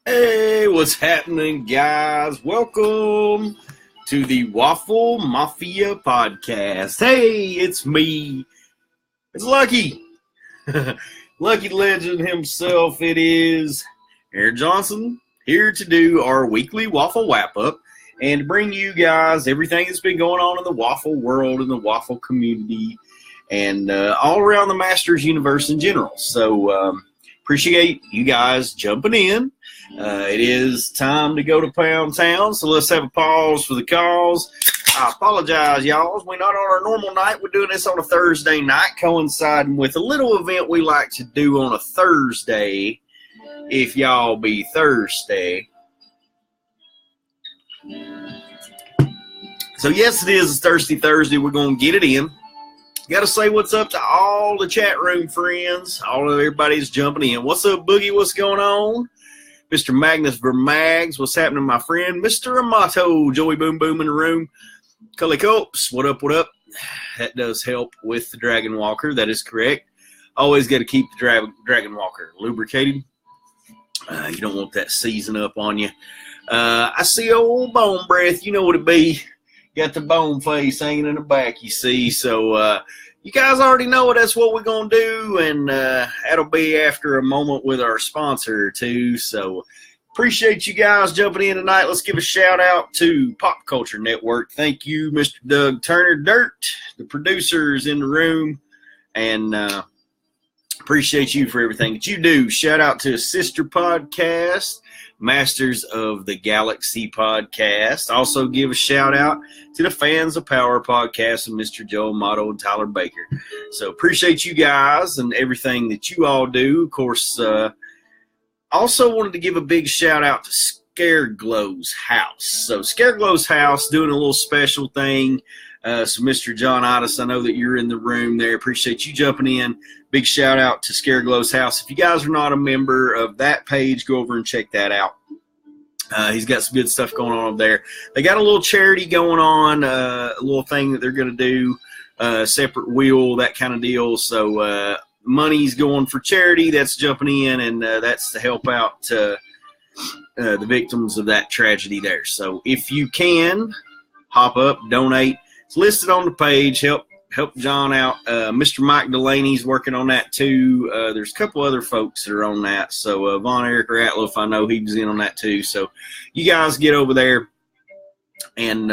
Hey, what's happening, guys? Welcome to the Waffle Mafia podcast. Hey, it's me. It's Lucky. Lucky Legend himself. It is Aaron Johnson here to do our weekly Waffle Wrap-Up and to bring you guys everything that's been going on in the Waffle world, in the Waffle community, and all around the Masters universe in general. So, appreciate you guys jumping in. It is time to go to Pound Town, so let's have a pause for the calls. I apologize, y'all. We're not on our normal night. We're doing this on a Thursday night, coinciding with a little event we like to do on a Thursday, if y'all be Thursday. So, yes, it is a Thirsty Thursday. We're going to get it in. Got to say what's up to all the chat room friends. All of everybody's jumping in. What's up, Boogie? What's going on? Mr. Magnus Vermags, what's happening, my friend? Mr. Amato, Joey Boom Boom in the room. Cully Copes, what up, what up? That does help with the Dragon Walker. That is correct. Always got to keep the Dragon Walker lubricated. You don't want that season up on you. I see old Bone Breath. You know what it be. Got the bone face hanging in the back, you see. So, you guys already know that's what we're going to do, and that'll be after a moment with our sponsor, too. So, appreciate you guys jumping in tonight. Let's give a shout-out to Pop Culture Network. Thank you, Mr. Doug Turner Dirt, the producers in the room, and appreciate you for everything that you do. Shout-out to a sister podcast, Masters of the Galaxy podcast. Also give a shout out to the Fans of Power podcast and Mr. Joe Amato and Tyler Baker. So appreciate you guys and everything that you all do. Of course, also wanted to give a big shout out to Scareglow's House. So Scareglow's House doing a little special thing. So Mr. John Otis, I know that you're in the room there. Appreciate you jumping in. Big shout out to Scareglow's House. If you guys are not a member of that page, go over and check that out. He's got some good stuff going on over there. They got a little charity going on, a little thing that they're going to do, separate wheel, that kind of deal. So money's going for charity. That's jumping in, and that's to help out the victims of that tragedy there. So if you can, hop up, donate. It's listed on the page. Help John out. Mr. Mike Delaney's working on that too. There's a couple other folks that are on that. So Von Eric Ratliff, I know he was in on that too. So you guys get over there and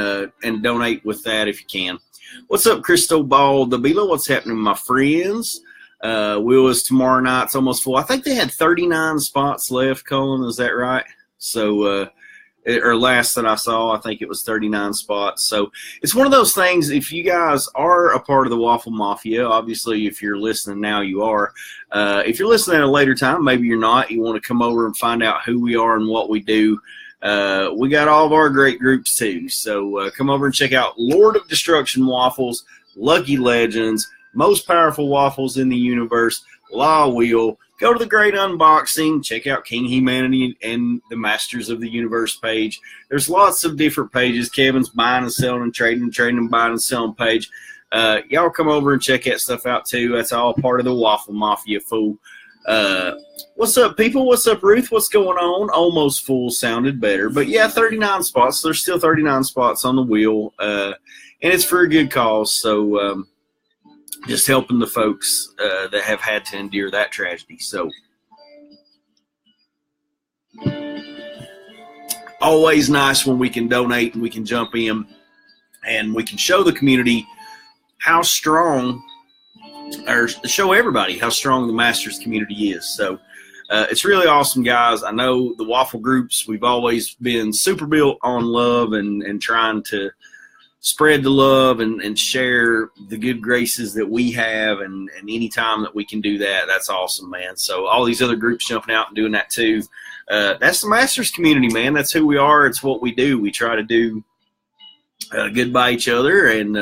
donate with that if you can. What's up, Christo Ball Dabila? What's happening, my friends? Will is tomorrow night. It's almost full. I think they had 39 spots left, Colin. Is that right? So or last that I saw, I think it was 39 spots. So it's one of those things, if you guys are a part of the Waffle Mafia, obviously if you're listening now, you are. If you're listening at a later time, maybe you're not. You want to come over and find out who we are and what we do. We got all of our great groups too. So come over and check out Lord of Destruction Waffles, Lucky Legends, Most Powerful Waffles in the Universe, Law Wheel. Go to the Great Unboxing. Check out King Humanity and the Masters of the Universe page. There's lots of different pages. Kevin's buying and selling and trading and buying and selling page. Y'all come over and check that stuff out too. That's all part of the Waffle Mafia, fool. What's up, people? What's up, Ruth? What's going on? Almost full sounded better. But yeah, 39 spots. There's still 39 spots on the wheel. And it's for a good cause. So, just helping the folks that have had to endure that tragedy. So, always nice when we can donate and we can jump in and we can show the community how strong, or show everybody how strong the Masters community is. So, it's really awesome, guys. I know the Waffle groups, we've always been super built on love and trying to spread the love and share the good graces that we have, and any time that we can do that, that's awesome, man. So all these other groups jumping out and doing that too. That's the Masters community, man. That's who we are. It's what we do. We try to do good by each other and,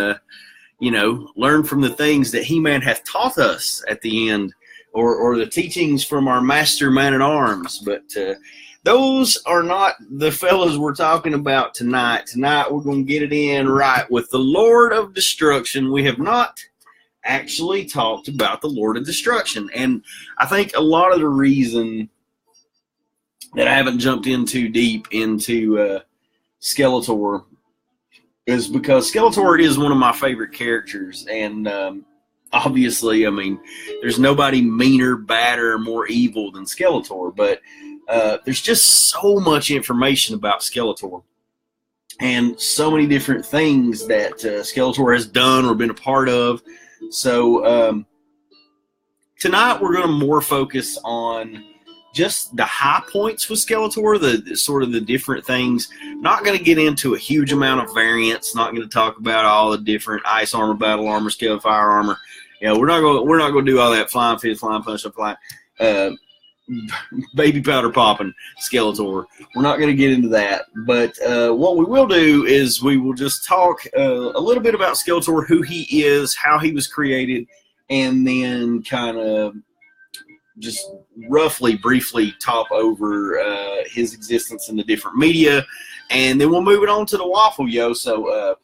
learn from the things that He-Man hath taught us at the end, or the teachings from our master man-at-arms. But those are not the fellas we're talking about tonight. Tonight we're going to get it in right with the Lord of Destruction. We have not actually talked about the Lord of Destruction. And I think a lot of the reason that I haven't jumped in too deep into Skeletor is because Skeletor is one of my favorite characters, and obviously, I mean, there's nobody meaner, badder, more evil than Skeletor, but there's just so much information about Skeletor and so many different things that Skeletor has done or been a part of. So tonight we're going to more focus on just the high points with Skeletor, the sort of the different things. Not going to get into a huge amount of variants. Not going to talk about all the different ice armor, battle armor, scale fire armor. You know, we're not going to do all that flying fist, flying punch, flying baby powder popping Skeletor. We're not going to get into that. But what we will do is we will just talk a little bit about Skeletor, who he is, how he was created, and then kind of just roughly, briefly top over his existence in the different media, and then we'll move it on to the Waffle Yo. So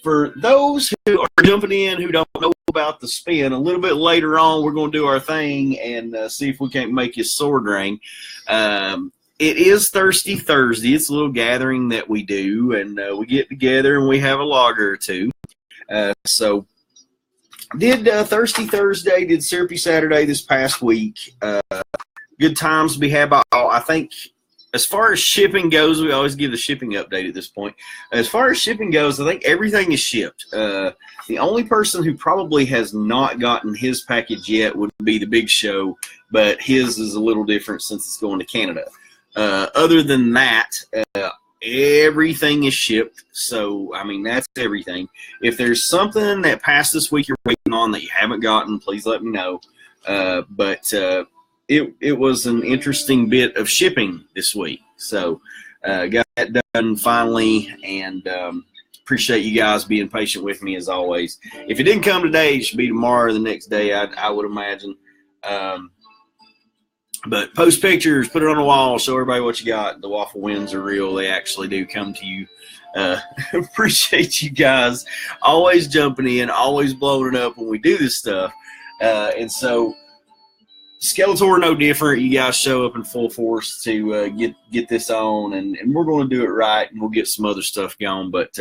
for those who are jumping in who don't know about the spin, a little bit later on we're going to do our thing and see if we can't make his sword ring. It is Thirsty Thursday. It's a little gathering that we do, and we get together and we have a lager or two. So did Thirsty Thursday, did Syrupy Saturday this past week. Good times to be had by all. I think as far as shipping goes, we always give the shipping update at this point. As far as shipping goes, I think everything is shipped. The only person who probably has not gotten his package yet would be the Big Show, but his is a little different since it's going to Canada. Other than that, everything is shipped. So, I mean, that's everything. If there's something that passed this week you're waiting on that you haven't gotten, please let me know. But it was an interesting bit of shipping this week. So, got that done finally, and appreciate you guys being patient with me as always. If it didn't come today, it should be tomorrow or the next day, I would imagine. But post pictures, put it on the wall, show everybody what you got. The waffle wins are real. They actually do come to you. Appreciate you guys always jumping in, always blowing it up when we do this stuff. And so Skeletor no different. You guys show up in full force to get this on, and we're going to do it right, and we'll get some other stuff going. But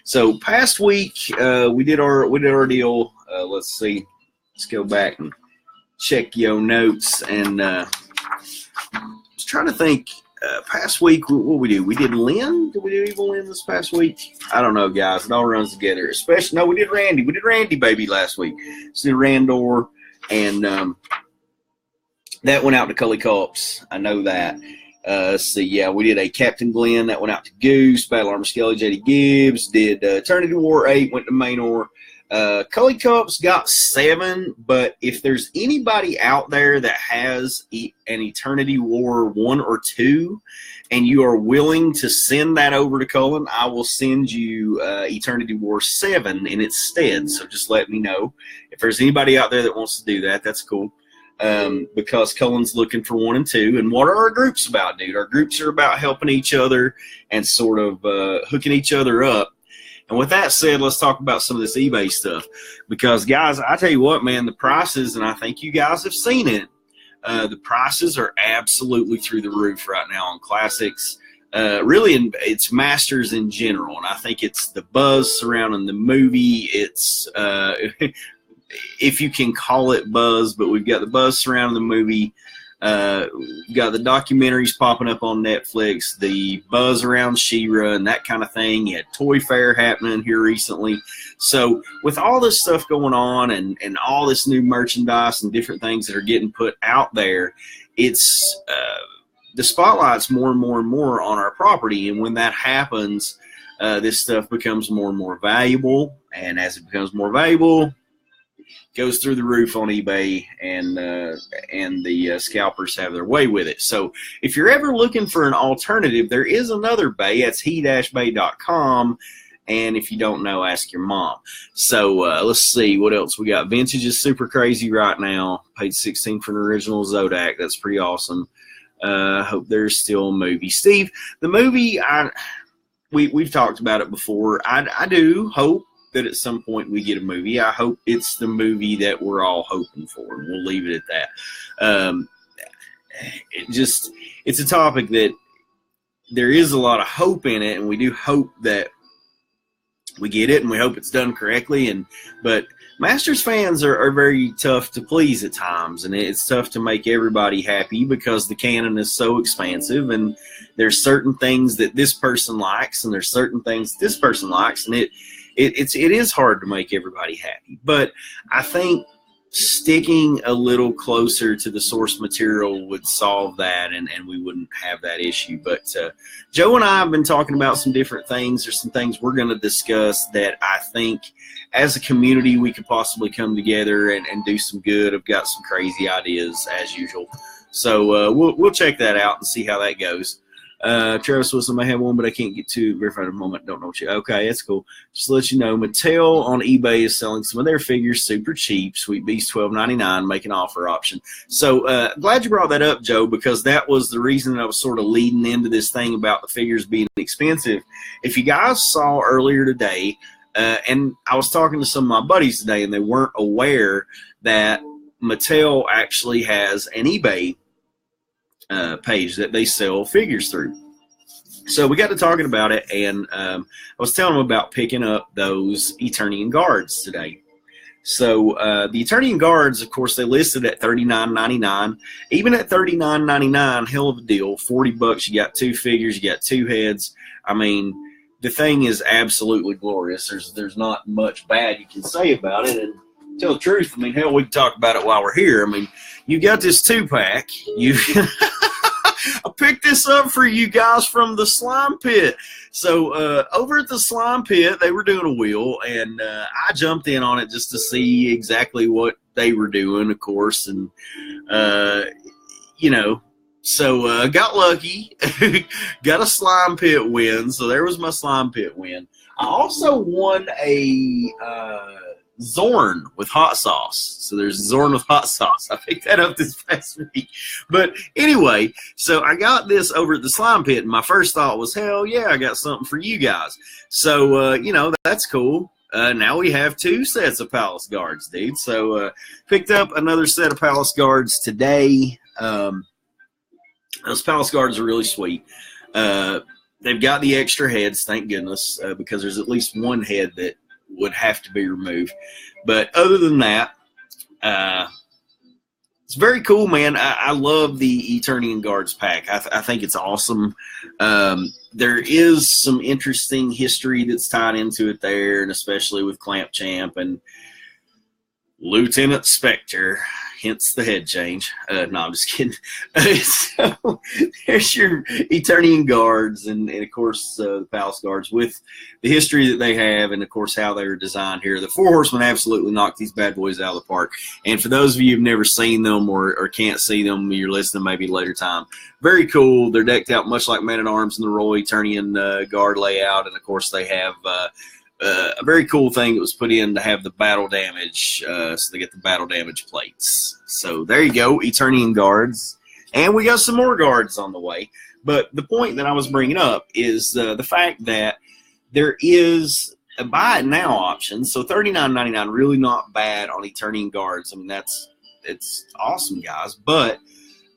so past week we did our deal. Let's see. Let's go back and check your notes, and I was trying to think. Past week, what we do? We did Lynn. Did we do Evil Lynn this past week? I don't know, guys. It all runs together. Especially, no, we did Randy. We did Randy Baby last week. So we did Randor, and that went out to Cully Cups. I know that. Let's see. Yeah, we did a Captain Glenn. That went out to Goose. Battle Armor Skelly, JD Gibbs. Did Eternity War 8. Went to Manor. Cully Cups got 7, but if there's anybody out there that has an Eternity War 1 or 2 and you are willing to send that over to Cullen, I will send you Eternity War 7 in its stead. So just let me know. If there's anybody out there that wants to do that, that's cool. Because Cullen's looking for 1 and 2. And what are our groups about, dude? Our groups are about helping each other and sort of hooking each other up. And with that said, let's talk about some of this eBay stuff. Because, guys, I tell you what, man, the prices, and I think you guys have seen it, the prices are absolutely through the roof right now on classics. Really, it's Masters in general. And I think it's the buzz surrounding the movie. It's, if you can call it buzz, but we've got the buzz surrounding the movie. We've got the documentaries popping up on Netflix, the buzz around She-Ra and that kind of thing. You had Toy Fair happening here recently. So with all this stuff going on and all this new merchandise and different things that are getting put out there, it's the spotlight's more and more and more on our property. And when that happens, this stuff becomes more and more valuable. And as it becomes more valuable, goes through the roof on eBay, and the scalpers have their way with it. So if you're ever looking for an alternative, there is another bay. That's he-bay.com. And if you don't know, ask your mom. So let's see what else we got. Vintage is super crazy right now. Paid $16 for an original Zodak. That's pretty awesome. Hope there's still a movie. Steve, the movie, we've talked about it before. I do hope that at some point we get a movie. I hope it's the movie that we're all hoping for, and we'll leave it at that. it's a topic that there is a lot of hope in it, and we do hope that we get it, and we hope it's done correctly. But Masters fans are very tough to please at times, and it's tough to make everybody happy because the canon is so expansive, and there's certain things that this person likes, and there's certain things this person likes, and it is hard to make everybody happy. But I think sticking a little closer to the source material would solve that, and we wouldn't have that issue. But Joe and I have been talking about some different things. There's some things we're going to discuss that I think as a community we could possibly come together and do some good. I've got some crazy ideas as usual. So we'll check that out and see how that goes. Travis Wilson may have one, but I can't get to verify at the moment. Don't know what you. Okay, that's cool. Just to let you know, Mattel on eBay is selling some of their figures super cheap. Sweet Beast $12.99. Make an offer option. So glad you brought that up, Joe, because that was the reason that I was sort of leading into this thing about the figures being expensive. If you guys saw earlier today, and I was talking to some of my buddies today, and they weren't aware that Mattel actually has an eBay page that they sell figures through. So we got to talking about it, and I was telling them about picking up those Eternian guards today. So the Eternian guards, of course, they listed at $39.99. Even at $39.99, hell of a deal. $40, you got two figures, you got two heads. I mean, the thing is absolutely glorious. There's not much bad you can say about it, and tell the truth, I mean, hell, we can talk about it while we're here. I mean, you got this 2-pack. I picked this up for you guys from the Slime Pit. So over at the Slime Pit, they were doing a wheel, and I jumped in on it just to see exactly what they were doing, of course, and so got lucky, got a Slime Pit win. So there was my Slime Pit win. I also won a Zorn with hot sauce. So there's Zorn with hot sauce. I picked that up this past week. But anyway, so I got this over at the Slime Pit, and my first thought was, hell yeah, I got something for you guys. So, that's cool. Now we have 2 sets of Palace Guards, dude. So picked up another set of Palace Guards today. Those Palace Guards are really sweet. They've got the extra heads, thank goodness, because there's at least one head that would have to be removed. But other than that, it's very cool, man. I love the Eternian Guards pack. I think it's awesome. There is some interesting history that's tied into it there, and especially with Clamp Champ and Lieutenant Spectre, hence the head change. No, I'm just kidding. So there's your Eternian Guards, and of course the Palace Guards with the history that they have, and of course how they were designed here. The 4 Horsemen absolutely knocked these bad boys out of the park. And for those of you who've never seen them or can't see them, you're listening maybe later time. Very cool. They're decked out much like Man-at-Arms in the Royal Eternian Guard layout, and of course they have a very cool thing that was put in to have the battle damage, so they get the battle damage plates. So there you go, Eternian Guards. And we got some more guards on the way. But the point that I was bringing up is the fact that there is a buy it now option. So $39.99, really not bad on Eternian Guards. I mean, it's awesome, guys. But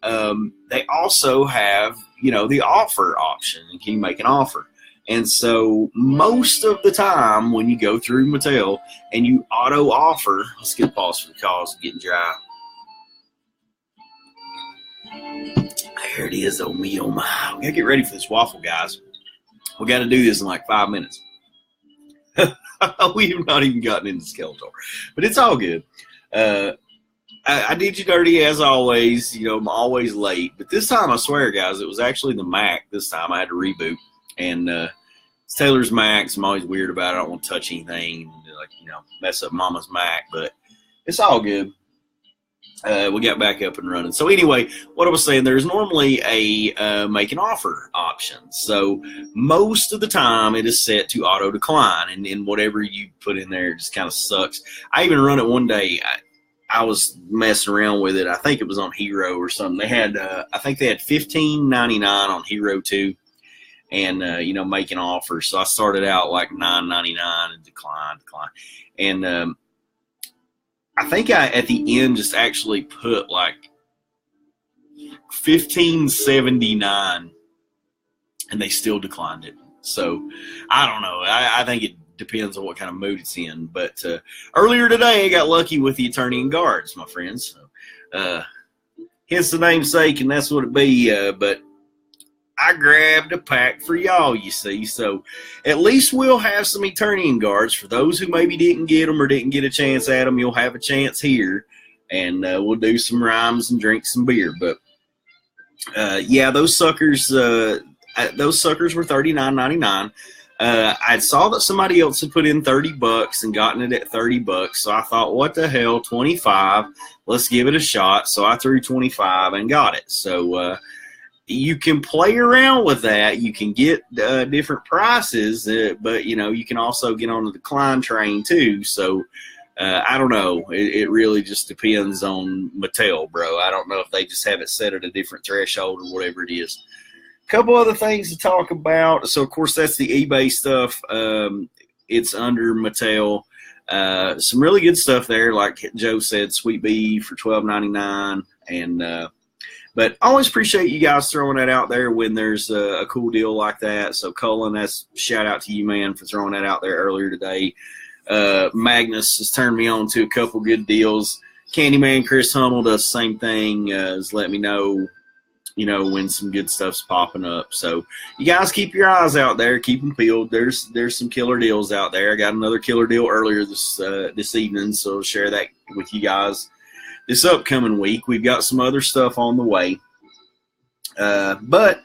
they also have, the offer option. And can you make an offer? And so most of the time when you go through Mattel and you auto offer, let's get a pause for the calls, getting dry. There it is, oh me, oh my. We gotta get ready for this waffle, guys. We gotta do this in like 5 minutes. We have not even gotten into Skeletor, but it's all good. I did you dirty as always. I'm always late, but this time I swear, guys, it was actually the Mac. This time I had to reboot. And it's Taylor's Mac. I'm always weird about it. I don't want to touch anything, mess up Mama's Mac, but it's all good. We got back up and running. So anyway, what I was saying, there's normally a make an offer option. So most of the time it is set to auto decline, and whatever you put in there just kind of sucks. I even run it one day. I was messing around with it. I think it was on Hero or something. They had, I think they had $15.99 on Hero 2. And, making offers. So I started out like $9.99 and decline. And I think I, at the end, just actually put like $15.79, and they still declined it. So I don't know. I think it depends on what kind of mood it's in. But earlier today, I got lucky with the Eternian Guards, my friends. So, hence the namesake, and that's what it be. But I grabbed a pack for y'all, you see. So at least we'll have some Eternian Guards. For those who maybe didn't get them or didn't get a chance at them, you'll have a chance here. And we'll do some rhymes and drink some beer. But, yeah, those suckers were $39.99. I saw that somebody else had put in $30 and gotten it at $30. So I thought, what the hell, 25? Let's give it a shot. So I threw 25 and got it. So you can play around with that. You can get different prices, but, you know, you can also get on the decline train too. So I don't know. It really just depends on Mattel, bro. I don't know if they just have it set at a different threshold or whatever it is. A couple other things to talk about. So, of course, that's the eBay stuff. It's under Mattel. Some really good stuff there, like Joe said, Sweet Bee for $12.99. And but I always appreciate you guys throwing that out there when there's a cool deal like that. So, Cullen, that's shout out to you, man, for throwing that out there earlier today. Magnus has turned me on to a couple good deals. Candyman Chris Hummel does the same thing. Has let me know, you know, when some good stuff's popping up. So you guys keep your eyes out there, keep them peeled. There's some killer deals out there. I got another killer deal earlier this evening, so I'll share that with you guys this upcoming week. We've got some other stuff on the way, but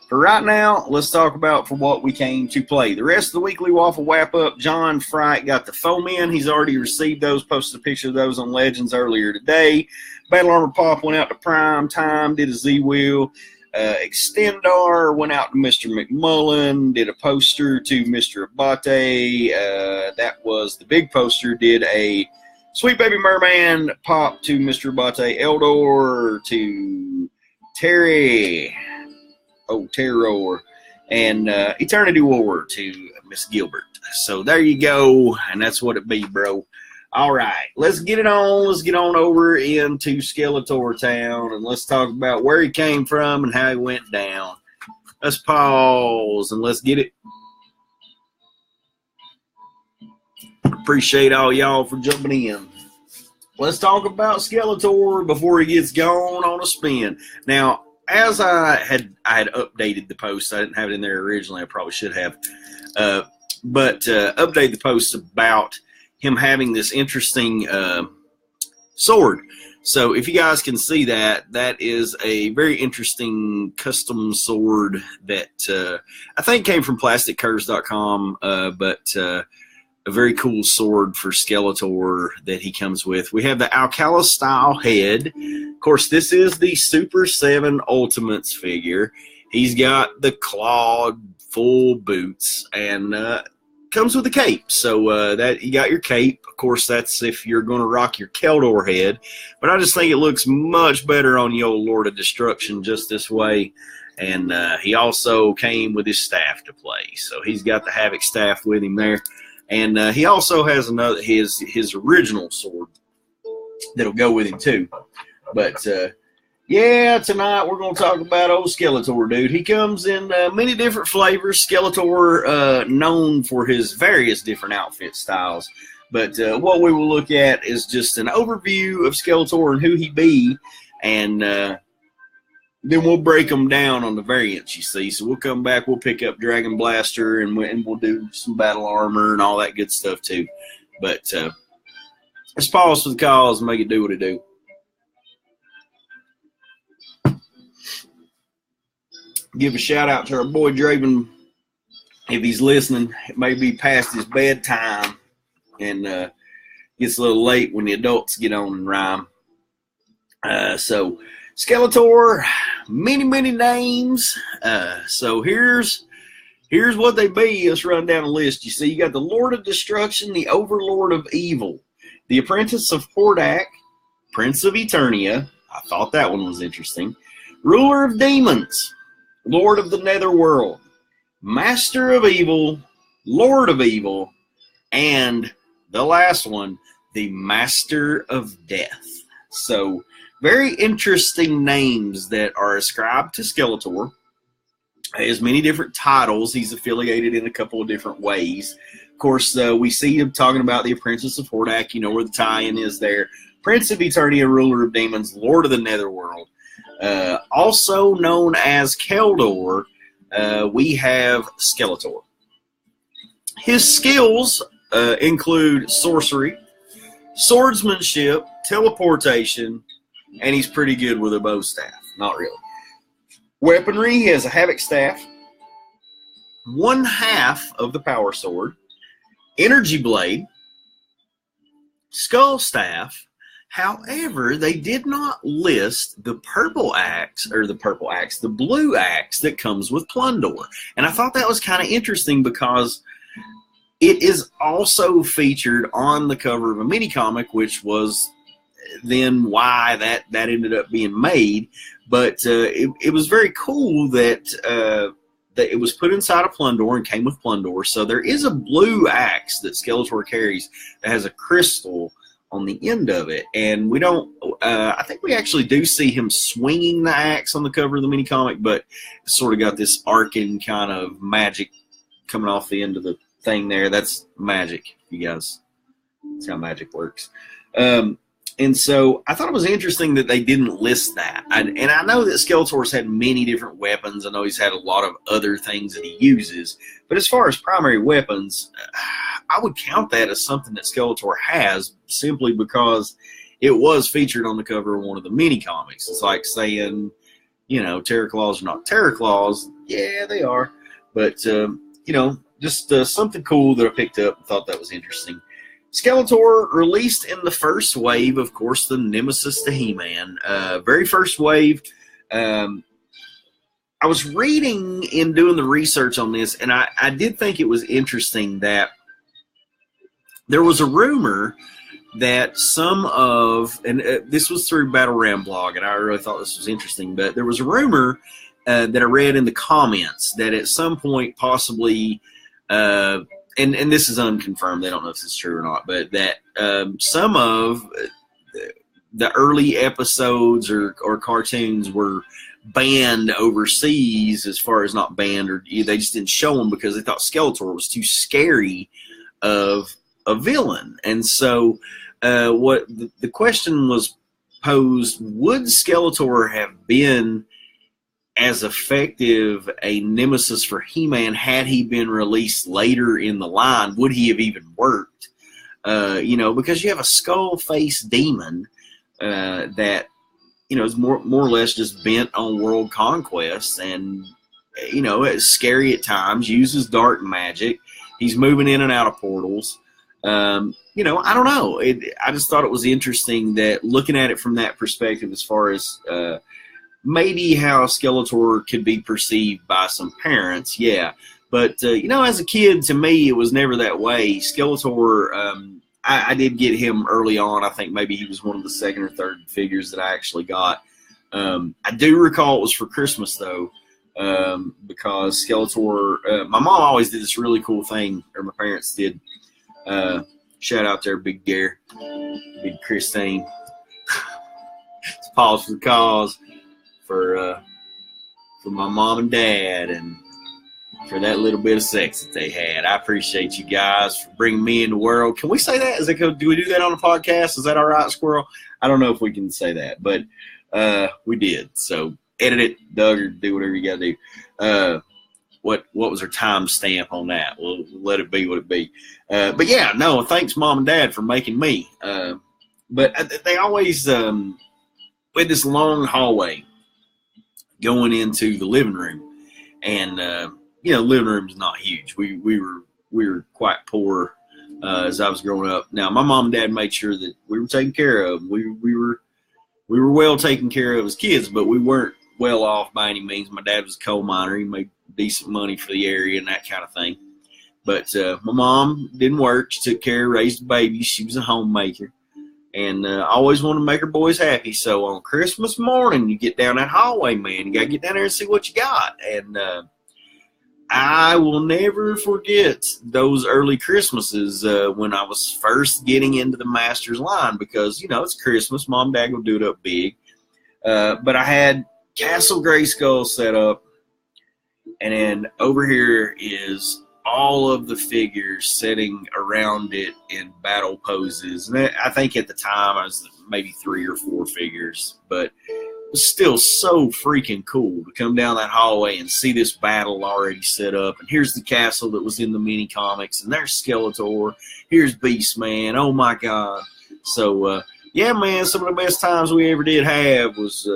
for right now, let's talk about for what we came to play. The rest of the weekly Waffle Wrap Up, John Fright got the foam-in. He's already received those, posted a picture of those on Legends earlier today. Battle Armor Pop went out to Prime Time, did a Z-Wheel. Extendar went out to Mr. McMullen, did a poster to Mr. Abate. That was the big poster, did a Sweet Baby Merman pop to Mr. Abate. Eldor to Terry. Oh, Terror, and Eternity War to Miss Gilbert. So there you go, and that's what it be, bro. All right, let's get it on. Let's get on over into Skeletor Town, and let's talk about where he came from and how he went down. Let's pause, and let's get it. Appreciate all y'all for jumping in. Let's talk about Skeletor before he gets gone on a spin. Now, as I had updated the post, I didn't have it in there originally. I probably should have, but update the post about him having this interesting sword. So if you guys can see that, that is a very interesting custom sword that I think came from PlasticCurves.com, but a very cool sword for Skeletor that he comes with. We have the Alcala style head. Of course, this is the Super 7 Ultimates figure. He's got the clawed full boots and comes with a cape. So that you got your cape. Of course, that's if you're going to rock your Keldor head. But I just think it looks much better on the old Lord of Destruction just this way. And he also came with his staff to play. So he's got the Havoc staff with him there. And he also has another his original sword that'll go with him too. But yeah, tonight we're going to talk about old Skeletor, dude. He comes in many different flavors. Skeletor, known for his various different outfit styles. But what we will look at is just an overview of Skeletor and who he be, and then we'll break them down on the variants, you see. So we'll come back, we'll pick up Dragon Blaster, and we'll do some battle armor and all that good stuff too. But let's pause for the calls and make it do what it do. Give a shout out to our boy Draven. If he's listening, it may be past his bedtime and gets a little late when the adults get on and rhyme. So Skeletor, many names. So here's what they be. Let's run down a list. You see, you got the Lord of Destruction, the Overlord of Evil, the Apprentice of Hordak, Prince of Eternia. I thought that one was interesting. Ruler of Demons, Lord of the Netherworld, Master of Evil, Lord of Evil, and the last one, the Master of Death. So Very interesting names that are ascribed to Skeletor. He has many different titles. He's affiliated in a couple of different ways. Of course, we see him talking about the Apprentice of Hordak. You know where the tie-in is there. Prince of Eternia, Ruler of Demons, Lord of the Netherworld. Also known as Keldor, we have Skeletor. His skills include sorcery, swordsmanship, teleportation, and he's pretty good with a bow staff. Not really. Weaponry, he has a Havoc Staff, 1/2 of the Power Sword, Energy Blade, Skull Staff. However, they did not list the purple axe, or the blue axe that comes with Plundor. And I thought that was kind of interesting because it is also featured on the cover of a mini comic, which was then why that ended up being made. But it was very cool that that it was put inside of Plundor and came with Plundor. So there is a blue axe that Skeletor carries that has a crystal on the end of it. And we don't, I think we actually do see him swinging the axe on the cover of the mini comic, but it's sort of got this arcing kind of magic coming off the end of the thing there. That's magic, you guys. That's how magic works. And so I thought it was interesting that they didn't list that. And I know that Skeletor's had many different weapons. I know he's had a lot of other things that he uses. But as far as primary weapons, I would count that as something that Skeletor has simply because it was featured on the cover of one of the mini comics. It's like saying, you know, Terror Claws are not Terror Claws. Yeah, they are. But, you know, just something cool that I picked up and thought that was interesting. Skeletor released in the first wave, of course, the Nemesis to He-Man. Very first wave. I was reading and doing the research on this, and I did think it was interesting that there was a rumor that some of, and this was through Battle Ram blog, and I really thought this was interesting, but there was a rumor that I read in the comments that at some point possibly and this is unconfirmed, they don't know if this is true or not, but that some of the early episodes or cartoons were banned overseas, as far as not banned, or they just didn't show them because they thought Skeletor was too scary of a villain. And so what the question was posed, would Skeletor have been as effective a nemesis for He-Man had he been released later in the line? Would he have even worked? You know, because you have a skull-faced demon that, you know, is more or less just bent on world conquest, and, you know, it's scary at times, uses dark magic. He's moving in and out of portals. You know, I don't know. I just thought it was interesting that looking at it from that perspective, as far as maybe how Skeletor could be perceived by some parents, yeah. But, you know, as a kid, to me, it was never that way. Skeletor, I did get him early on. I think maybe he was one of the second or third figures that I actually got. I do recall it was for Christmas, though, because Skeletor, my mom always did this really cool thing, or my parents did. Shout out there, Big Gary, Big Christine. It's pause for the cause. For my mom and dad, and for that little bit of sex that they had. I appreciate you guys for bringing me in the world. Can we say that? Do we do that on a podcast? Is that all right, Squirrel? I don't know if we can say that, but we did. So edit it, Doug, or do whatever you got to do. What was our time stamp on that? We'll let it be what it be. But yeah, no, thanks, Mom and Dad, for making me. But they always we had this long hallway going into the living room, and you know, living room's not huge. We were quite poor as I was growing up. Now, my mom and dad made sure that we were taken care of. We were well taken care of as kids, but we weren't well off by any means. My dad was a coal miner. He made decent money for the area and that kind of thing. But my mom didn't work. She took care, raised babies. She was a homemaker. And I always wanted to make her boys happy. So on Christmas morning, you get down that hallway, man. You got to get down there and see what you got. And I will never forget those early Christmases when I was first getting into the Master's line, because, you know, it's Christmas. Mom and Dad will do it up big. But I had Castle Grayskull set up, and then over here is all of the figures sitting around it in battle poses. And I think at the time I was maybe 3 or 4 figures, but it was still so freaking cool to come down that hallway and see this battle already set up. And here's the castle that was in the mini comics, and there's Skeletor, here's Beastman. Oh my God. So yeah, man, some of the best times we ever did have was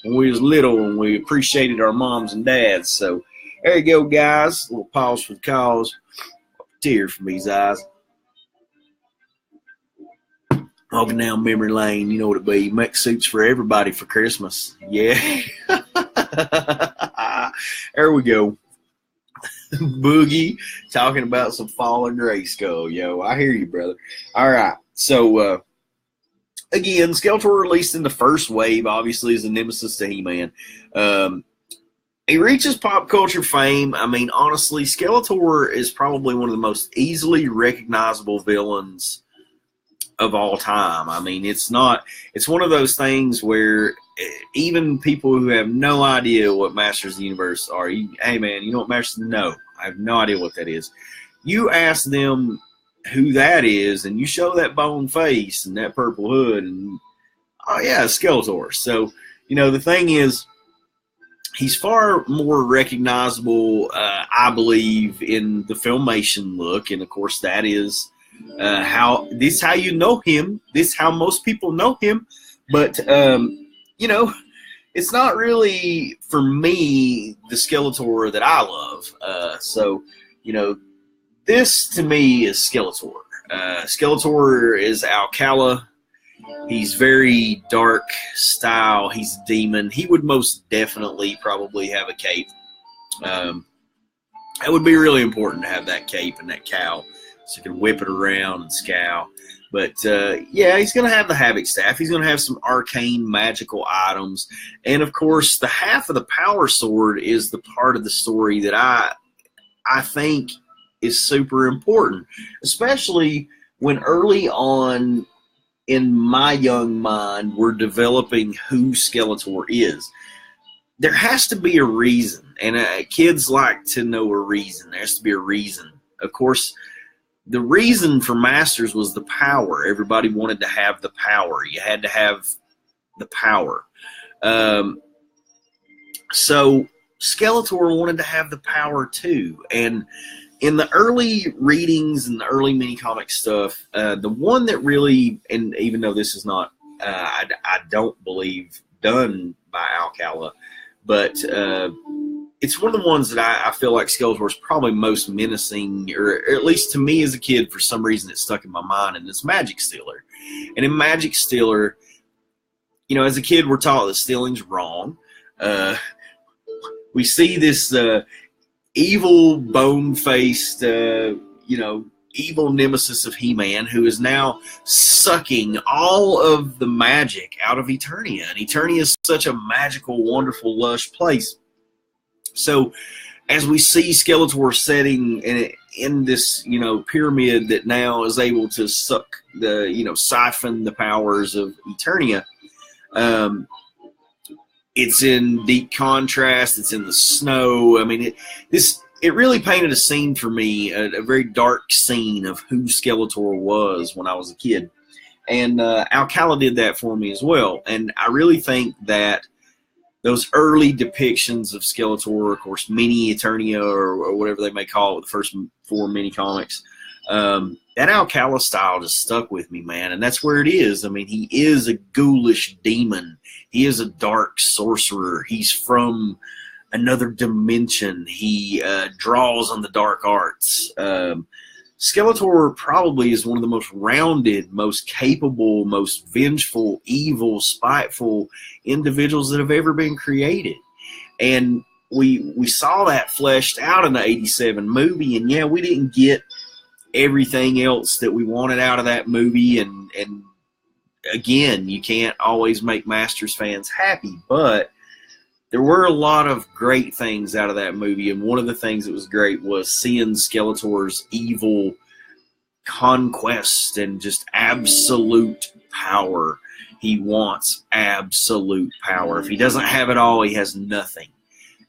when we was little and we appreciated our moms and dads. So there you go, guys. A little pause for the cause. Tear from these eyes. Walking down memory lane, you know what it be. Make suits for everybody for Christmas. Yeah. There we go. Boogie talking about some fallen Grayskull. Yo, I hear you, brother. All right. So, again, Skeletor released in the first wave, obviously, as a nemesis to He-Man. He reaches pop culture fame. I mean, honestly, Skeletor is probably one of the most easily recognizable villains of all time. I mean, it's one of those things where even people who have no idea what Masters of the Universe are, hey man, you know what Masters? No, I have no idea what that is. You ask them who that is, and you show that bone face and that purple hood, and oh yeah, Skeletor. So, you know, the thing is, he's far more recognizable, I believe, in the Filmation look, and of course that is how you know him. This is how most people know him. But you know, it's not really for me the Skeletor that I love. So you know, this to me is Skeletor. Skeletor is Alcala. He's very dark style. He's a demon. He would most definitely probably have a cape. It would be really important to have that cape and that cowl so you can whip it around and scowl. But, yeah, he's going to have the Havoc Staff. He's going to have some arcane magical items. And, of course, the half of the Power Sword is the part of the story that I think is super important, especially when early on in my young mind we're developing who Skeletor is. There has to be a reason, and kids like to know a reason. There has to be a reason. Of course, the reason for Masters was the power. Everybody wanted to have the power. You had to have the power. So Skeletor wanted to have the power too. And in the early readings and the early mini-comic stuff, the one that really, and even though this is not, I don't believe, done by Alcala, but it's one of the ones that I feel like Skeletor is probably most menacing, or at least to me as a kid, for some reason it stuck in my mind, and it's Magic Stealer. And in Magic Stealer, you know, as a kid we're taught that stealing's wrong. We see this evil, bone-faced, you know, evil nemesis of He-Man who is now sucking all of the magic out of Eternia. And Eternia is such a magical, wonderful, lush place. So as we see Skeletor setting in this, you know, pyramid that now is able to suck the, you know, siphon the powers of Eternia, it's in deep contrast. It's in the snow. I mean, it really painted a scene for me, a very dark scene of who Skeletor was when I was a kid. And Alcala did that for me as well. And I really think that those early depictions of Skeletor, of course, mini Eternia or whatever they may call it, the first 4 mini comics, that Alcala style just stuck with me, man. And that's where it is. I mean, he is a ghoulish demon. He is a dark sorcerer. He's from another dimension. He draws on the dark arts. Skeletor probably is one of the most rounded, most capable, most vengeful, evil, spiteful individuals that have ever been created. And we saw that fleshed out in the 87 movie. And yeah, we didn't get everything else that we wanted out of that movie. And again, you can't always make Masters fans happy, but there were a lot of great things out of that movie, and one of the things that was great was seeing Skeletor's evil conquest and just absolute power. he wants absolute power. If he doesn't have it all, he has nothing.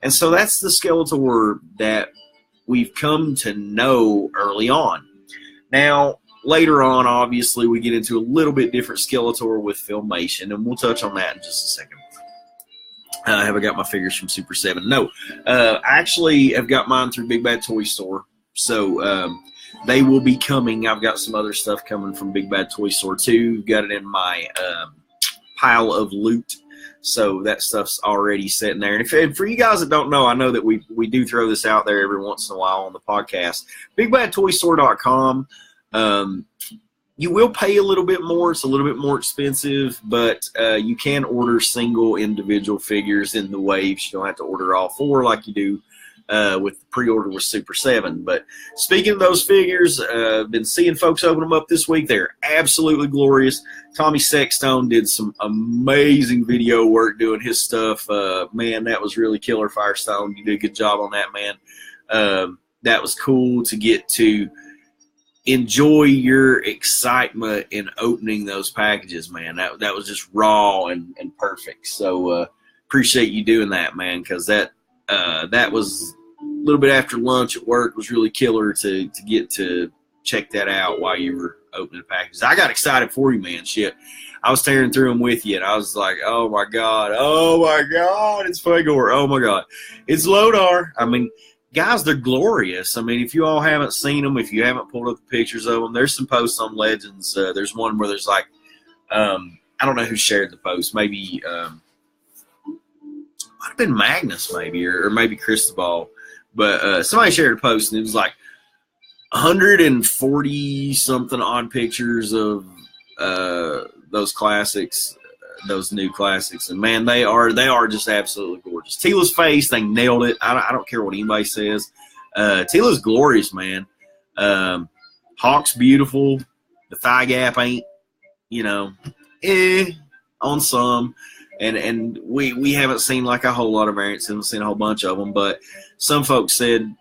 And so that's the Skeletor that we've come to know early on. Now, later on, obviously, we get into a little bit different Skeletor with Filmation, and we'll touch on that in just a second. Have I got my figures from Super 7? No. I actually have got mine through Big Bad Toy Store. So they will be coming. I've got some other stuff coming from Big Bad Toy Store too. Got it in my pile of loot. So that stuff's already sitting there. And for you guys that don't know, I know that we do throw this out there every once in a while on the podcast. BigBadToyStore.com. You will pay a little bit more. It's a little bit more expensive, but you can order single individual figures in the waves. You don't have to order all four like you do with the pre-order with Super 7. But speaking of those figures, I've been seeing folks open them up this week. They're absolutely glorious. Tommy Sextone did some amazing video work doing his stuff. Man, that was really killer, Firestone. You did a good job on that, man. That was cool to get to enjoy your excitement in opening those packages, man. That was just raw and perfect. So appreciate you doing that, man, because that was a little bit after lunch at work. It was really killer to get to check that out while you were opening the packages. I got excited for you, man. Shit. I was tearing through them with you, and I was like, oh, my God, it's Fagor. Oh, my God, it's Lodar. I mean, guys, they're glorious. I mean, if you all haven't seen them, if you haven't pulled up the pictures of them, there's some posts on Legends. There's one where there's like, I don't know who shared the post. Maybe might have been Magnus, maybe, or maybe Cristobal. But somebody shared a post, and it was like 140-something odd pictures of those classics, those new classics. And, man, they are just absolutely gorgeous. Tila's face, they nailed it. I don't care what anybody says. Tila's glorious, man. Hawk's beautiful. The thigh gap ain't, on some. And we haven't seen like a whole lot of variants. Haven't seen a whole bunch of them. But some folks said,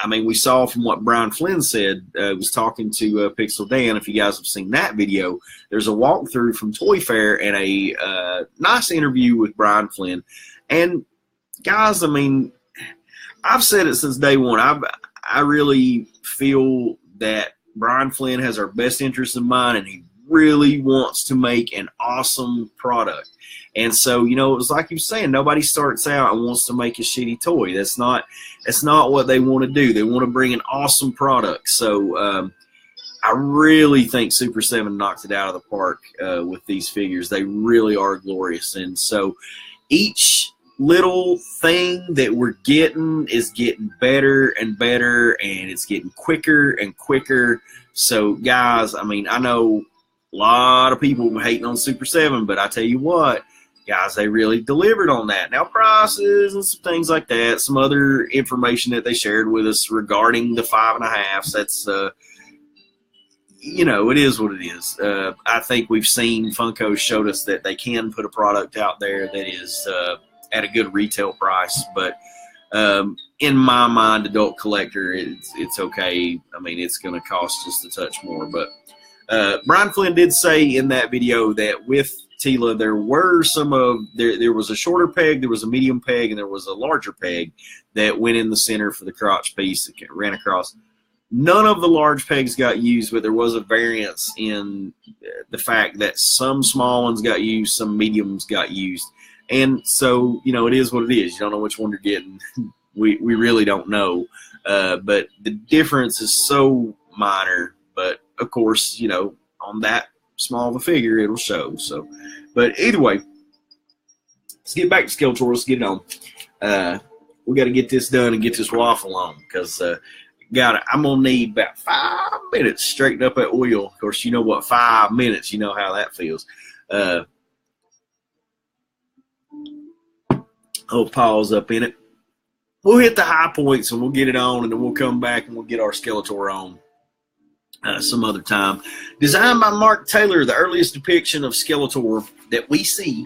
we saw from what Brian Flynn said, was talking to Pixel Dan. If you guys have seen that video, there's a walkthrough from Toy Fair and a nice interview with Brian Flynn. And guys, I mean, I've said it since day one. I really feel that Brian Flynn has our best interest in mind, and he really wants to make an awesome product. And so, it was like you were saying, nobody starts out and wants to make a shitty toy. That's not what they want to do. They want to bring an awesome product. So I really think Super 7 knocked it out of the park with these figures. They really are glorious. And so each little thing that we're getting is getting better and better, and it's getting quicker and quicker. So, guys, I mean, I know a lot of people hating on Super 7, but I tell you what, guys, they really delivered on that. Now, prices and some things like that, some other information that they shared with us regarding the 5.5s, that's, it is what it is. I think we've seen Funko showed us that they can put a product out there that is at a good retail price, but in my mind, adult collector, it's okay. I mean, it's going to cost just a touch more, but Brian Flynn did say in that video that with Tila, there were there was a shorter peg, there was a medium peg, and there was a larger peg that went in the center for the crotch piece that ran across. None of the large pegs got used, but there was a variance in the fact that some small ones got used, some mediums got used. And so, it is what it is. You don't know which one you're getting. We really don't know. But the difference is so minor. But, of course, on that small of a figure, it'll show. So, but either way, let's get back to Skeletor. Let's get it on. We got to get this done and get this waffle on, because I'm gonna need about 5 minutes to straighten up that wheel. Of course, you know what 5 minutes. You know how that feels. I'll pause up in it. We'll hit the high points and we'll get it on, and then we'll come back and we'll get our Skeletor on. Some other time. Designed by Mark Taylor, the earliest depiction of Skeletor that we see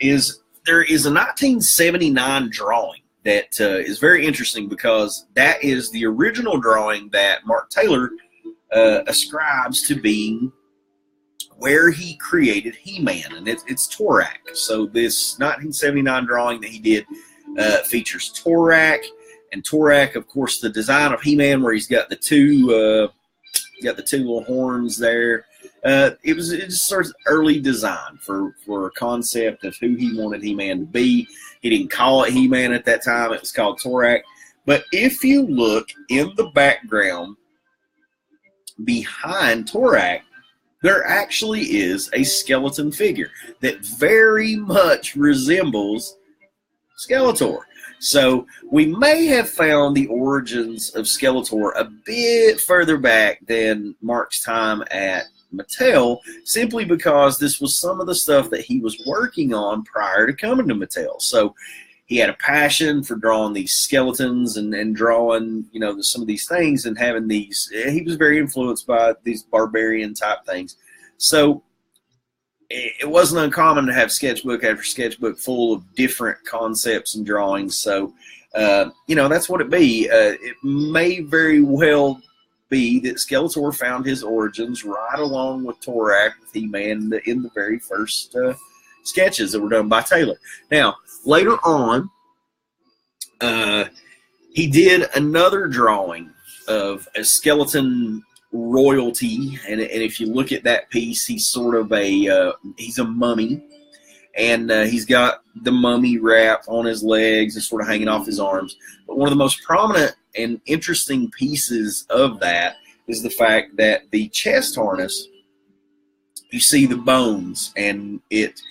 is there is a 1979 drawing that is very interesting, because that is the original drawing that Mark Taylor ascribes to being where he created He-Man, and it's Torak. So this 1979 drawing that he did features Torak, and Torak, of course, the design of He-Man where he's got the two little horns there. It was just sort of early design for a concept of who he wanted He-Man to be. He didn't call it He-Man at that time. It was called Torak. But if you look in the background behind Torak, there actually is a skeleton figure that very much resembles Skeletor. So we may have found the origins of Skeletor a bit further back than Mark's time at Mattel, simply because this was some of the stuff that he was working on prior to coming to Mattel. So he had a passion for drawing these skeletons and drawing, you know, some of these things and having these. He was very influenced by these barbarian type things. So it wasn't uncommon to have sketchbook after sketchbook full of different concepts and drawings. So, you know, that's what it be. It may very well be that Skeletor found his origins right along with Torak, with He-Man, in the very first sketches that were done by Taylor. Now, later on, he did another drawing of a skeleton royalty, and if you look at that piece, he's sort of he's a mummy, and he's got the mummy wrap on his legs and sort of hanging off his arms. But one of the most prominent and interesting pieces of that is the fact that the chest harness, you see the bones, and it's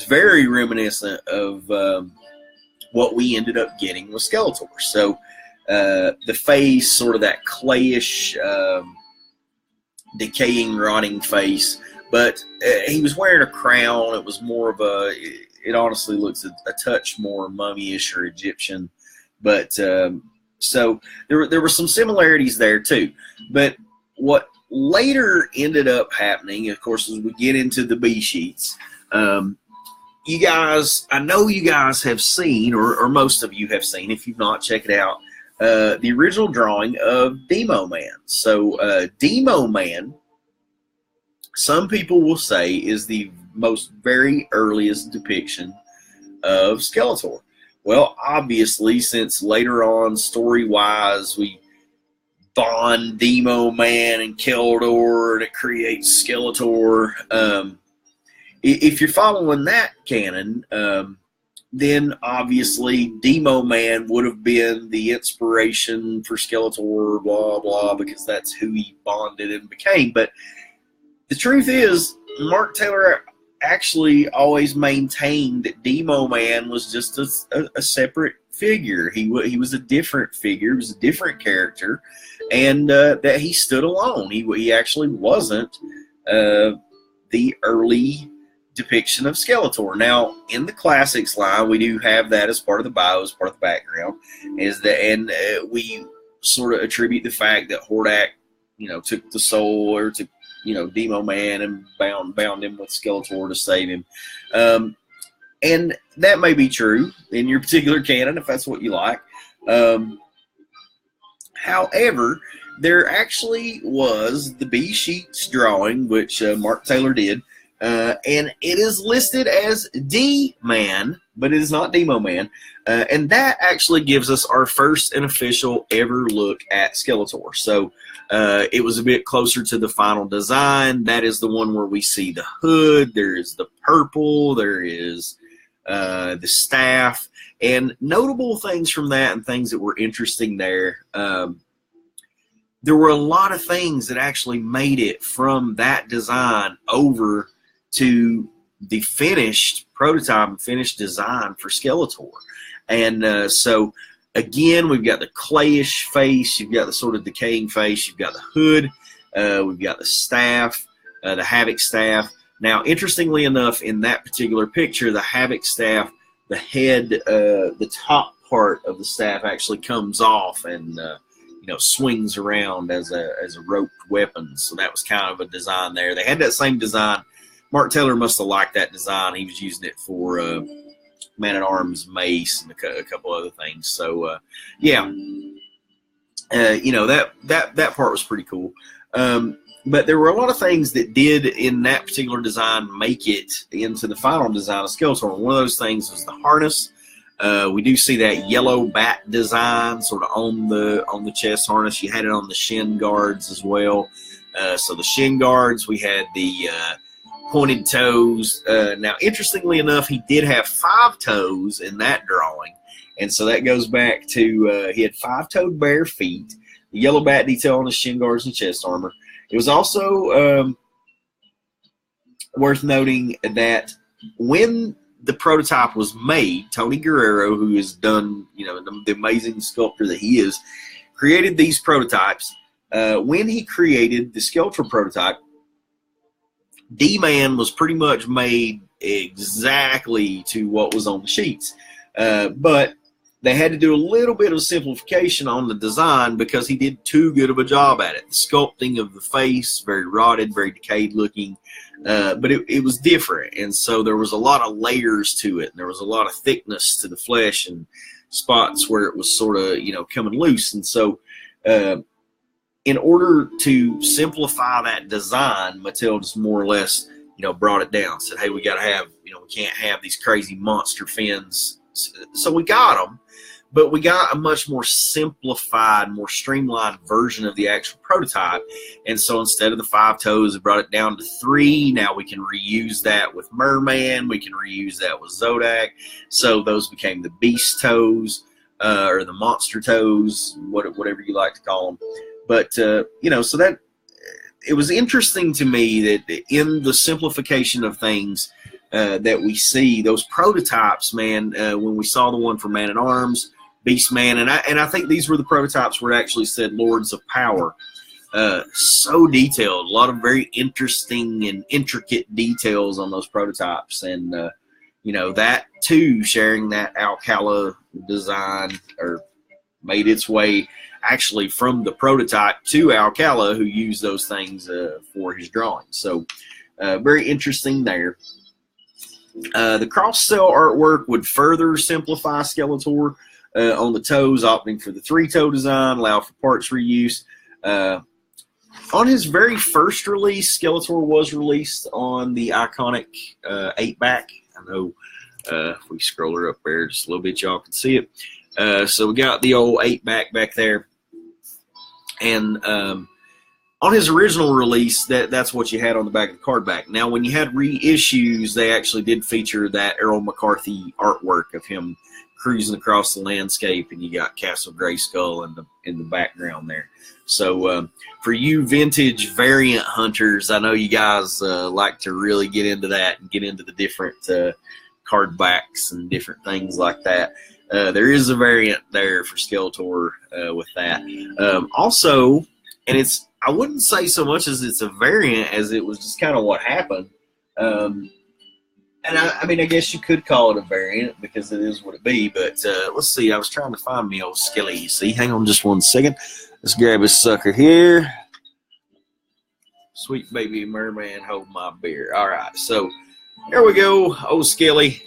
very reminiscent of what we ended up getting with Skeletor. So the face, sort of that clayish, decaying, rotting face, but he was wearing a crown. It was more of it honestly looks a touch more mummy-ish or Egyptian, but so there were some similarities there too. But what later ended up happening, of course, as we get into the B sheets, you guys, I know you guys have seen, or most of you have seen, if you've not, check it out, the original drawing of Demo Man. So Demo Man, some people will say, is the most very earliest depiction of Skeletor. Well, obviously, since later on, story-wise, we bond Demo Man and Keldor, and it creates Skeletor. If you're following that canon, then obviously Demo Man would have been the inspiration for Skeletor, blah, blah, because that's who he bonded and became. But the truth is, Mark Taylor actually always maintained that Demo Man was just a separate figure. He was a different figure. He was a different character, and that he stood alone. He actually wasn't the early depiction of Skeletor. Now, in the classics line, we do have that as part of the bio, as part of the background, and we sort of attribute the fact that Hordak, you know, took the soul, or took, you know, Demo Man and bound him with Skeletor to save him. And that may be true in your particular canon, if that's what you like. However, there actually was the B Sheets drawing, which Mark Taylor did, and it is listed as D-Man, but it is not Demo Man. And that actually gives us our first and official ever look at Skeletor. So it was a bit closer to the final design. That is the one where we see the hood, there is the purple, there is the staff, and notable things from that and things that were interesting there. There were a lot of things that actually made it from that design over to the finished prototype and finished design for Skeletor. And so, again, we've got the clayish face, you've got the sort of decaying face, you've got the hood, we've got the staff, the Havoc staff. Now, interestingly enough, in that particular picture, the Havoc staff, the head, the top part of the staff actually comes off and you know, swings around as a roped weapon. So that was kind of a design there. They had that same design. Mark Taylor must have liked that design. He was using it for Man-at-Arms mace and a couple other things. So yeah, you know, that part was pretty cool. But there were a lot of things that did in that particular design make it into the final design of Skeletor. One of those things was the harness. We do see that yellow bat design sort of on the chest harness. You had it on the shin guards as well. So the shin guards, we had the pointed toes. Now, interestingly enough, he did have 5 toes in that drawing. And so that goes back to he had 5-toed bare feet, the yellow bat detail on his shin guards and chest armor. It was also worth noting that when the prototype was made, Tony Guerrero, who has done, the amazing sculptor that he is, created these prototypes. When he created the Skeletor prototype, D-Man was pretty much made exactly to what was on the sheets. But they had to do a little bit of simplification on the design because he did too good of a job at it. The sculpting of the face, very rotted, very decayed looking, but it was different. And so there was a lot of layers to it, and there was a lot of thickness to the flesh and spots where it was sort of, coming loose. And so in order to simplify that design, Mattel just more or less, brought it down, said, hey, we got to have, we can't have these crazy monster fins. So we got them, but we got a much more simplified, more streamlined version of the actual prototype. And so instead of the 5 toes, we brought it down to 3. Now we can reuse that with Merman. We can reuse that with Zodak. So those became the beast toes or the monster toes, whatever you like to call them. But, so that it was interesting to me that in the simplification of things, that we see those prototypes, man, when we saw the one for Man-at-Arms, Beast-Man, and I think these were the prototypes where it actually said Lords of Power. So detailed, a lot of very interesting and intricate details on those prototypes. And, that too, sharing that Alcala design, or made its way actually from the prototype to Alcala, who used those things for his drawings. So very interesting there. The cross-cell artwork would further simplify Skeletor on the toes, opting for the 3-toe design, allow for parts reuse. On his very first release, Skeletor was released on the iconic 8-back. I know if we scroll her up there just a little bit, y'all can see it. So we got the old 8-back back there. And on his original release, that's what you had on the back of the card back. Now, when you had reissues, they actually did feature that Errol McCarthy artwork of him cruising across the landscape, and you got Castle Grayskull in the background there. So for you vintage variant hunters, I know you guys like to really get into that and get into the different card backs and different things like that. There is a variant there for Skeletor with that. Also, and I wouldn't say so much as it's a variant as it was just kind of what happened. And I mean, I guess you could call it a variant because it is what it be. But let's see. I was trying to find me old Skelly. You see, hang on just one second. Let's grab this sucker here. Sweet baby merman, hold my beer. All right, so there we go. Old Skelly.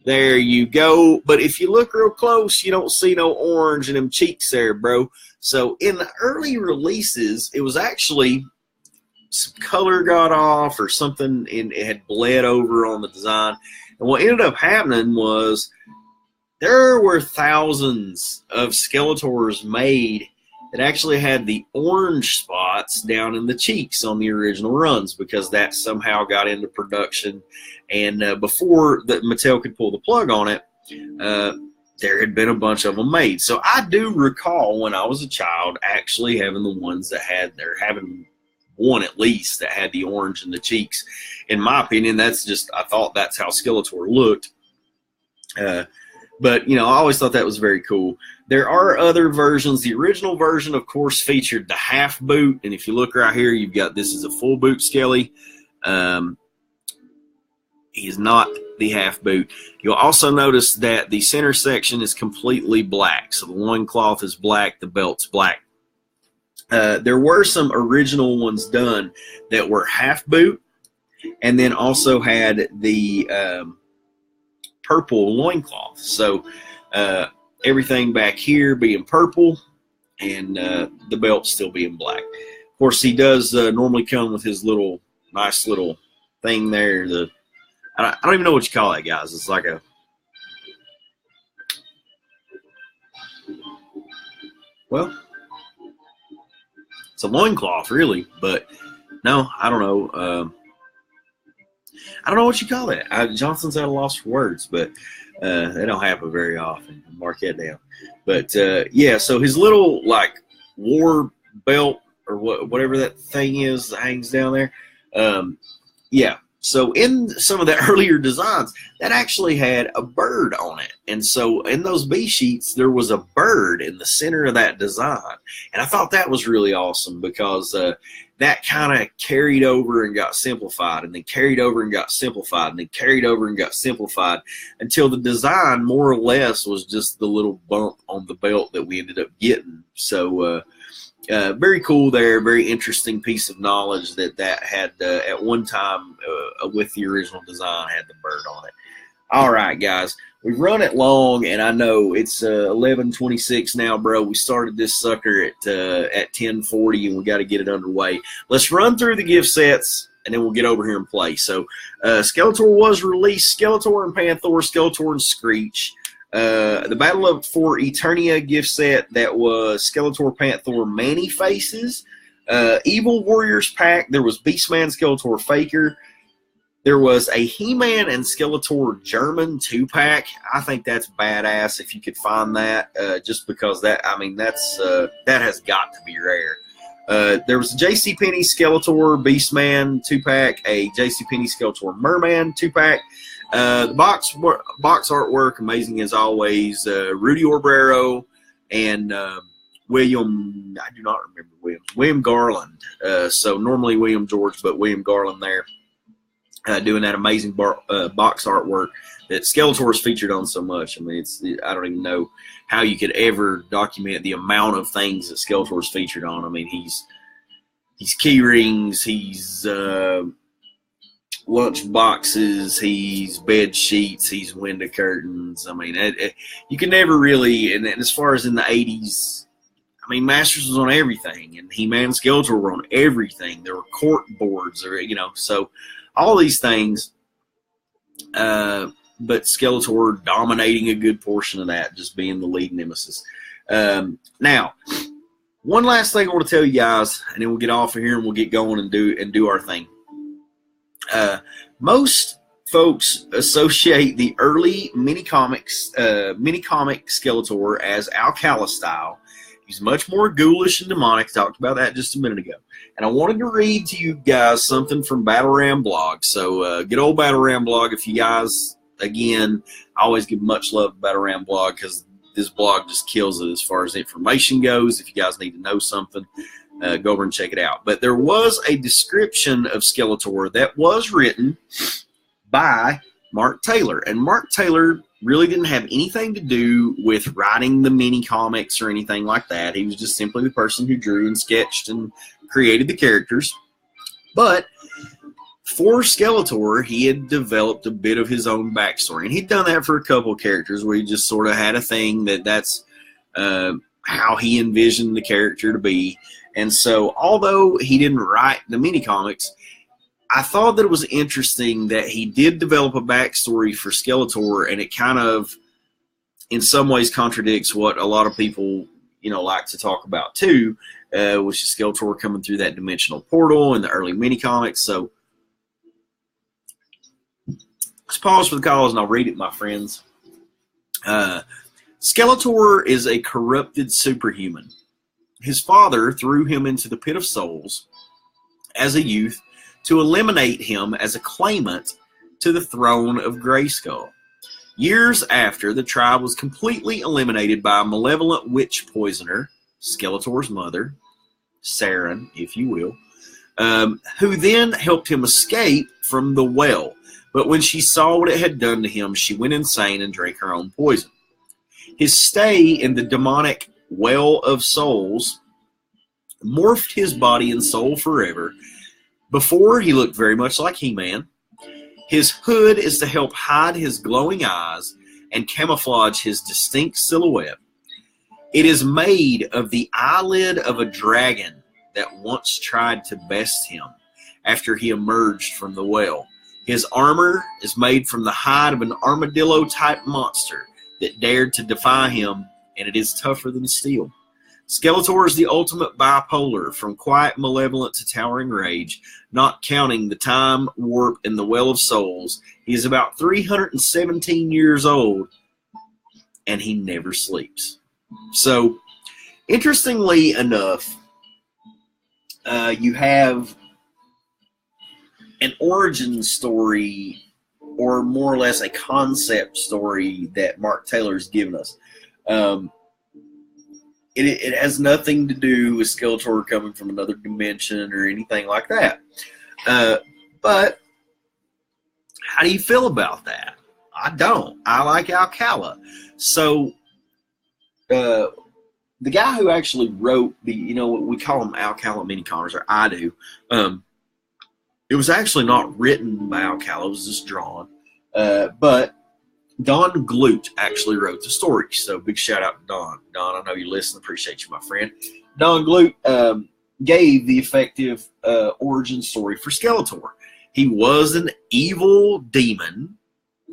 There you go. But if you look real close, you don't see no orange in them cheeks there, bro. So in the early releases, it was actually some color got off or something, and it had bled over on the design. And what ended up happening was there were thousands of Skeletors made that actually had the orange spots down in the cheeks on the original runs because that somehow got into production. And before that Mattel could pull the plug on it, there had been a bunch of them made. So I do recall when I was a child actually having the ones that had, they're having one at least that had the orange in the cheeks. In my opinion, that's just, I thought that's how Skeletor looked. But, you know, I always thought that was very cool. There are other versions. The original version, of course, featured the half boot. And if you look right here, you've got, this is a full boot Skelly. He is not the half boot. You'll also notice that the center section is completely black. So the loincloth is black, the belt's black. There were some original ones done that were half boot and then also had the purple loincloth. So everything back here being purple and the belt still being black. Of course, he does normally come with his little nice little thing there. I don't even know what you call that, guys. It's like it's a loincloth, really, but no, I don't know. I don't know what you call that. Johnson's at a loss for words, but they don't happen very often. Mark that down. But yeah, so his little like war belt or whatever that thing is that hangs down there. Yeah. So in some of the earlier designs, that actually had a bird on it. And so in those B sheets, there was a bird in the center of that design. And I thought that was really awesome because that kind of carried over and got simplified, and then carried over and got simplified, and then carried over and got simplified until the design more or less was just the little bump on the belt that we ended up getting. So very cool there. Very interesting piece of knowledge that had at one time with the original design had the bird on it. All right, guys, we've run it long, and I know it's 11:26 now, bro. We started this sucker at 10:40, and we got to get it underway. Let's run through the gift sets, and then we'll get over here and play. So Skeletor was released. Skeletor and Panther, Skeletor and Screech. The Battle for Eternia gift set, that was Skeletor, Panther, Manny Faces. Evil Warriors pack, there was Beastman, Skeletor, Faker. There was a He-Man and Skeletor German 2-pack. I think that's badass if you could find that, just because that has got to be rare. There was a JCPenney Skeletor Beastman 2-pack, a JCPenney Skeletor Merman 2-pack. The box artwork, amazing as always. Rudy Obrero and William, I do not remember William Garland. So normally William George, but William Garland there. Doing that amazing box artwork that Skeletor is featured on so much. I mean, I don't even know how you could ever document the amount of things that Skeletor is featured on. I mean, he's key rings, he's lunch boxes, he's bed sheets, he's window curtains. I mean, you can never really, and as far as in the 80s, I mean, Masters was on everything, and He-Man and Skeletor were on everything. There were court boards, or so all these things, but Skeletor dominating a good portion of that, just being the lead nemesis. Now, one last thing I want to tell you guys, and then we'll get off of here and we'll get going and do our thing. Most folks associate the early mini-comic Skeletor as Alcala style. He's much more ghoulish and demonic. Talked about that just a minute ago. And I wanted to read to you guys something from Battle Ram Blog. So good old Battle Ram Blog. If you guys, again, I always give much love to Battle Ram Blog because this blog just kills it as far as information goes. If you guys need to know something, go over and check it out. But there was a description of Skeletor that was written by Mark Taylor. And Mark Taylor really didn't have anything to do with writing the mini comics or anything like that. He was just simply the person who drew and sketched and created the characters. But for Skeletor, he had developed a bit of his own backstory. And he'd done that for a couple of characters where he just sort of had a thing that's how he envisioned the character to be. And so although he didn't write the mini comics, I thought that it was interesting that he did develop a backstory for Skeletor, and it kind of, in some ways, contradicts what a lot of people, like to talk about too, which is Skeletor coming through that dimensional portal in the early mini comics. So let's pause for the cause, and I'll read it, my friends. Skeletor is a corrupted superhuman. His father threw him into the pit of souls as a youth to eliminate him as a claimant to the throne of Grayskull. Years after, the tribe was completely eliminated by a malevolent witch poisoner, Skeletor's mother, Saren, if you will, who then helped him escape from the well. But when she saw what it had done to him, she went insane and drank her own poison. His stay in the demonic Well of Souls morphed his body and soul forever. Before, he looked very much like He-Man. His hood is to help hide his glowing eyes and camouflage his distinct silhouette. It is made of the eyelid of a dragon that once tried to best him after he emerged from the well. His armor is made from the hide of an armadillo-type monster that dared to defy him, and it is tougher than steel. Skeletor is the ultimate bipolar, from quiet malevolence to towering rage, not counting the time warp in the Well of Souls. He is about 317 years old, and he never sleeps. So, interestingly enough, you have an origin story, or more or less a concept story that Mark Taylor's given us. It has nothing to do with Skeletor coming from another dimension or anything like that. But how do you feel about that? I don't. I like Alcala. So the guy who actually wrote we call them Alcala mini comics, or I do. It was actually not written by Alcala. It was just drawn. But Don Glute actually wrote the story. So big shout out to Don. Don, I know you listen. Appreciate you, my friend. Don Glute gave the effective origin story for Skeletor. He was an evil demon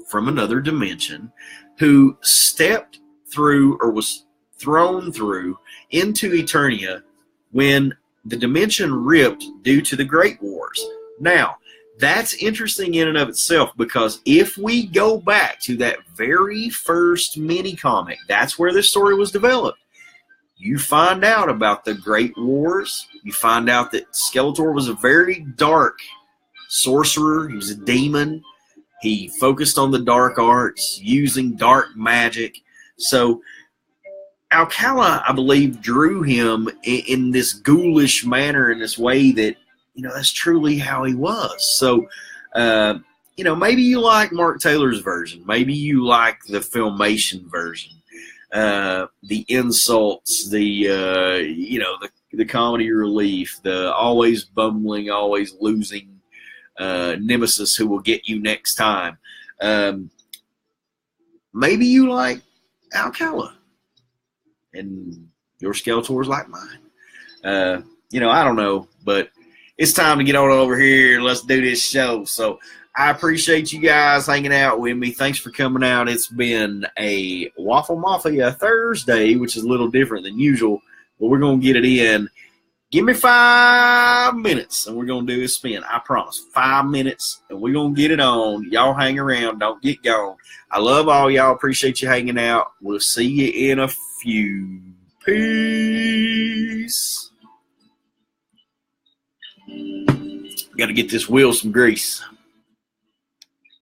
from another dimension who stepped through, or was thrown through, into Eternia when the dimension ripped due to the Great Wars. Now, that's interesting in and of itself, because if we go back to that very first mini-comic, that's where this story was developed. You find out about the Great Wars. You find out that Skeletor was a very dark sorcerer. He was a demon. He focused on the dark arts, using dark magic. So Alcala, I believe, drew him in this ghoulish manner, in this way that, that's truly how he was. So, maybe you like Mark Taylor's version. Maybe you like the Filmation version. The insults, the comedy relief, the always bumbling, always losing nemesis who will get you next time. Maybe you like Alcala, and your Skeletor's like mine. I don't know, but it's time to get on over here and let's do this show. So I appreciate you guys hanging out with me. Thanks for coming out. It's been a Waffle Mafia Thursday, which is a little different than usual, but we're going to get it in. Give me 5 minutes, and we're going to do a spin. I promise. 5 minutes, and we're going to get it on. Y'all hang around. Don't get gone. I love all y'all. Appreciate you hanging out. We'll see you in a few. Peace. Got to get this wheel some grease.